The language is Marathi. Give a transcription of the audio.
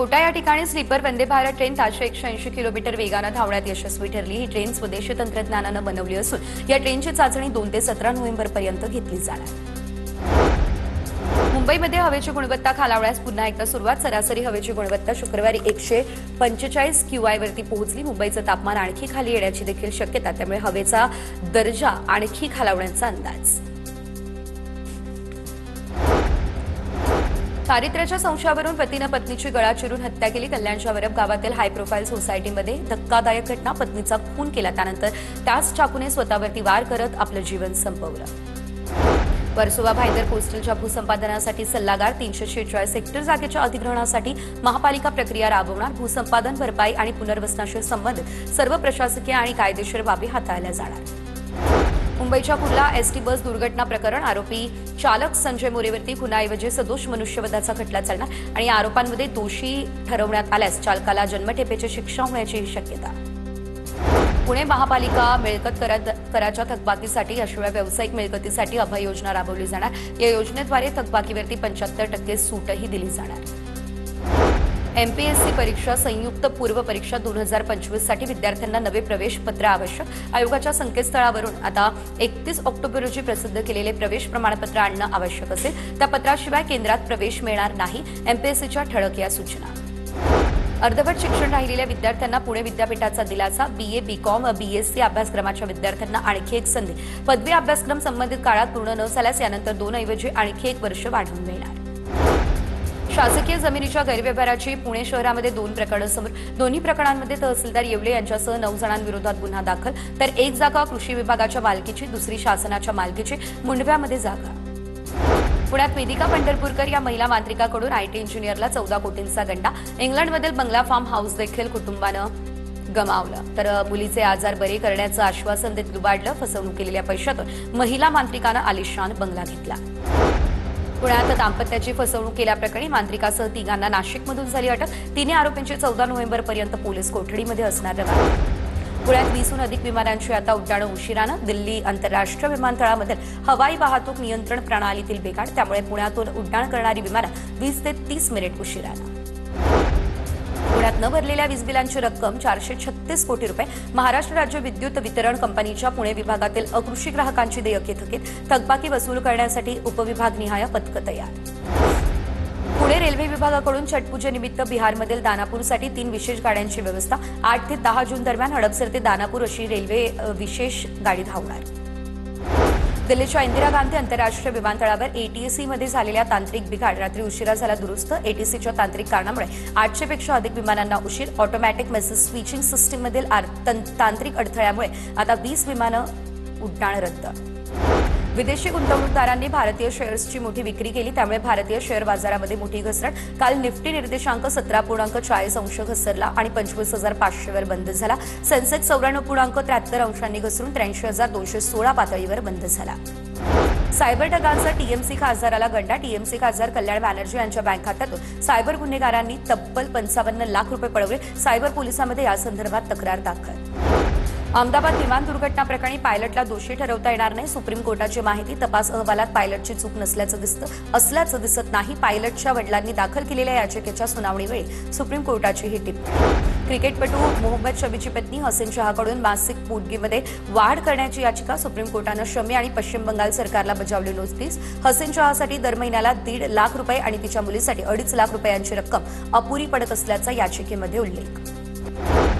कोटा या ठिकाणी स्लीपर वंदे भारत ट्रेन तासचे 180 किलोमीटर वेगाने धावण्यात यशस्वी ठरली। ही ट्रेन स्वदेशी तंत्रज्ञानाने बनवली असून या ट्रेनची चाचणी 2 ते 17 नोव्हेंबरपर्यंत घेतली जाणार। मुंबईमध्ये हवेची गुणवत्ता खालावण्यास पुन्हा एकदा सुरुवात। सरासरी हवेची गुणवत्ता शुक्रवारी 145 QI वरती पोहोचली। मुंबईचं तापमान आणखी खाली येण्याची देखील शक्यता, त्यामुळे हवेचा दर्जा आणखी खालावण्याचा अंदाज। चारित्र्याच्या संशयावरून पतीने पत्नीची गळा चिरून हत्या केली। कल्याणच्या वरब गावातील हाय प्रोफाईल सोसायटीमध्ये धक्कादायक घटना। पत्नीचा खून केला, त्यानंतर त्याच चाकूने स्वतःवरती वार करत आपलं जीवन संपवलं। वर्सोवा भाईंदर पोस्टलच्या भूसंपादनासाठी सल्लागार। 346 हेक्टर जागेच्या अधिग्रहणासाठी महापालिका प्रक्रिया राबवणार। भूसंपादन, भरपाई आणि पुनर्वसनाशी संबंधित सर्व प्रशासकीय आणि कायदेशीर बाबी हाताळल्या जाणार। मुंबईच्या कुर्ला एसटी बस दुर्घटना प्रकरण। आरोपी चालक संजय मोरेवरती खुनाऐवजी सदोष मनुष्यवधाचा खटला चालणार आणि या आरोपांमध्ये दोषी ठरवण्यात आल्यास चालकाला जन्मठेपेची शिक्षा होण्याची शक्यता। पुणे महापालिका मिळकत कराच्या थकबाकीसाठी अशा व्यावसायिक मिळकतीसाठी अभय योजना राबवली जाणार। या योजनेद्वारे थकबाकीवरती 75% सूटही दिली जाणार। एमपीएससी परीक्षा संयुक्त पूर्व परीक्षा 2025 साठी विद्यार्थ्यांना नवे प्रवेश पत्र आवश्यक। आयोगाच्या संकेतस्थळावरून आता 31 ऑक्टोबर रोजी प्रसिद्ध केलेले प्रवेश प्रमाणपत्र आणणं आवश्यक असेल। त्या पत्राशिवाय केंद्रात प्रवेश मिळणार नाही। एमपीएससीच्या ठळक या सूचना। अर्धवट शिक्षण राहिलेल्या विद्यार्थ्यांना पुणे विद्यापीठाचा दिलासा। बीए, बीकॉम, बीएससी अभ्यासक्रमाच्या विद्यार्थ्यांना आणखी एक संधी। पदवी अभ्यासक्रम संबंधित काळात पूर्ण न झाल्यास यानंतर 2 ऐवजी आणखी 1 वर्ष वाढवून मिळणार। शासकीय जमिनीच्या गैरव्यवहाराची पुणे शहरामध्ये 2 प्रकरणं समोर। दोन्ही प्रकरणांमध्ये तहसीलदार येवले यांच्यासह 9 जणांविरोधात गुन्हा दाखल। तर एक जागा कृषी विभागाच्या मालकीची, दुसरी शासनाच्या मालकीची। मुंडव्यामध्ये जागा। पुण्यात वेदिका पंढरपूरकर या महिला मांत्रिकाकडून आयटी इंजिनियरला 14 कोटींचा गंडा। इंग्लंडमधील बंगला फार्म हाऊस देखील कुटुंबानं गमावलं। तर मुलीचे आजार बरे करण्याचं आश्वासन देत लुबाडलं। फसवणूक केलेल्या पैशातून महिला मांत्रिकानं आलिशान बंगला घेतला। पुण्यात दाम्पत्याची फसवणूक केल्याप्रकरणी मांत्रिकासह 3 नाशिकमधून झाली अटक। 3 आरोपींची 14 नोव्हेंबरपर्यंत पोलीस कोठडीमध्ये असणार रवाना। पुण्यात 20हून अधिक विमानांची आता उड्डाणं उशिरानं। दिल्ली आंतरराष्ट्रीय विमानतळामधील हवाई वाहतूक नियंत्रण प्रणालीतील बिघाड, त्यामुळे पुण्यातून उड्डाण करणारी विमानं 20 ते 30 मिनिट उशिरानं। पुण्यात न भरलेल्या वीज बिलांची रक्कम 436 कोटी रुपये। महाराष्ट्र राज्य विद्युत वितरण कंपनीच्या पुणे विभागातील अकृषी ग्राहकांची देयके थकीत। थकबाकी वसूल करण्यासाठी उपविभागनिहाय पथकं तयार। पुणे रेल्वे विभागाकडून छठपूजेनिमित्त बिहारमधील दानापूरसाठी 3 विशेष गाड्यांची व्यवस्था। 8 ते 10 जून दरम्यान हडपसर ते दानापूर अशी रेल्वे विशेष गाडी धावणार। दिल्लीच्या इंदिरा गांधी आंतरराष्ट्रीय विमानतळावर एटीसीमध्ये झालेल्या तांत्रिक बिघाड रात्री उशिरा झाला दुरुस्त। एटीसीच्या तांत्रिक कारणामुळे 800 पेक्षा अधिक विमानांना उशीर। ऑटोमॅटिक मेसेज स्विचिंग सिस्टीममधील तांत्रिक अडथळ्यामुळे आता 20 विमानं उड्डाण रद्द। विदेशी गुंतवणूकदारांनी भारतीय शेअर्सची मोठी विक्री केली, त्यामुळे भारतीय शेअर बाजारामध्ये मोठी घसरण। काल निफ्टी निर्देशांक 17.40 अंश घसरला आणि 25,500 वर बंद झाला। सेन्सेक्स 94.73 अंशांनी घसरून 83,216 पातळीवर बंद झाला। सायबर ठगांचा टीएमसी खासदाराला गंडा। टीएमसी खासदार कल्याण बॅनर्जी यांच्या बँक खात्यातून सायबर गुन्हेगारांनी तब्बल 55 लाख रुपये पळवले। सायबर पोलिसांमध्ये यासंदर्भात तक्रार दाखल। अहमदाबाद विमान दुर्घटना प्रकरणी पायलटला दोषी ठरवता येणार नाही। सुप्रीम कोर्टाची माहिती। तपास अहवालात पायलटची चूक असल्याचं दिसत नाही। पायलटच्या वडिलांनी दाखल केलेल्या याचिकेच्या सुनावणीवेळी सुप्रीम कोर्टाची ही टिप्पणी। क्रिकेटपटू मोहम्मद शमीची पत्नी हसीन शहाकडून मासिक पोटगीमध्ये वाढ करण्याची याचिका। सुप्रीम कोर्टानं शमी आणि पश्चिम बंगाल सरकारला बजावली नोटीस। हसीन शहासाठी दर महिन्याला 1.5 लाख रुपये आणि तिच्या मुलीसाठी 2.5 लाख रुपयांची रक्कम अपुरी पडत असल्याचा याचिकेमध्ये उल्लेख।